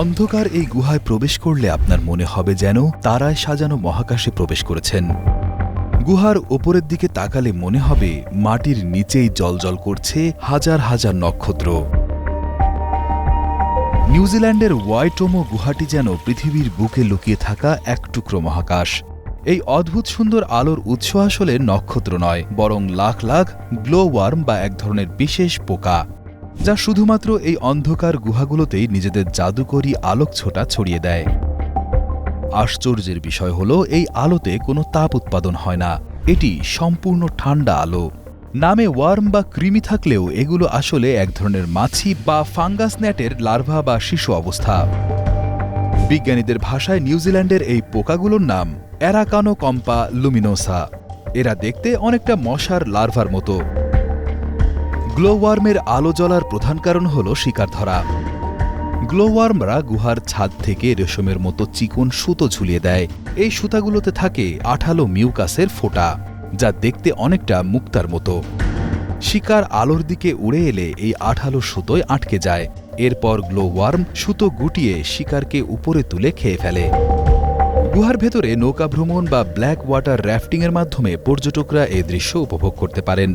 অন্ধকার এই গুহায় প্রবেশ করলে আপনার মনে হবে যেন তারায় সাজানো মহাকাশে প্রবেশ করেছেন। গুহার ওপরের দিকে তাকালে মনে হবে মাটির নিচেই জ্বলজ্বল করছে হাজার হাজার নক্ষত্র। নিউজিল্যান্ডের ওয়াইটোমো গুহাটি যেন পৃথিবীর বুকে লুকিয়ে থাকা এক টুকরো মহাকাশ। এই অদ্ভুত সুন্দর আলোর উৎস আসলে নক্ষত্র নয়, বরং লাখ লাখ গ্লো ওয়ার্ম বা এক ধরনের বিশেষ পোকা, যা শুধুমাত্র এই অন্ধকার গুহাগুলোতেই নিজেদের জাদুকরী আলোকছোটা ছড়িয়ে দেয়। আশ্চর্যের বিষয় হল এই আলোতে কোনো তাপ উৎপাদন হয় না, এটি সম্পূর্ণ ঠান্ডা আলো। নামে ওয়ার্ম বা কৃমি থাকলেও এগুলো আসলে এক ধরনের মাছি বা ফাঙ্গাস ন্যাটের লার্ভা বা শিশু অবস্থা। বিজ্ঞানীদের ভাষায় নিউজিল্যান্ডের এই পোকাগুলোর নাম অ্যারাকানোকম্পা লুমিনোসা। এরা দেখতে অনেকটা মশার লার্ভার মতো। গ্লোওয়ার্মের আলো জ্বলার প্রধান কারণ হল শিকার ধরা। গ্লোওয়ার্মরা গুহার ছাদ থেকে রেশমের মতো চিকন সুতো ঝুলিয়ে দেয়। এই সুতাগুলোতে থাকে আঠালো মিউকাসের ফোঁটা, যা দেখতে অনেকটা মুক্তার মতো। শিকার আলোর দিকে উড়ে এলে এই আঠালো সুতোয় আটকে যায়। এরপর গ্লোওয়ার্ম সুতো গুটিয়ে শিকারকে উপরে তুলে খেয়ে ফেলে। গুহার ভেতরে নৌকা ভ্রমণ বা ব্ল্যাক ওয়াটার র্যাফটিংয়ের মাধ্যমে পর্যটকরা এই দৃশ্য উপভোগ করতে পারেন।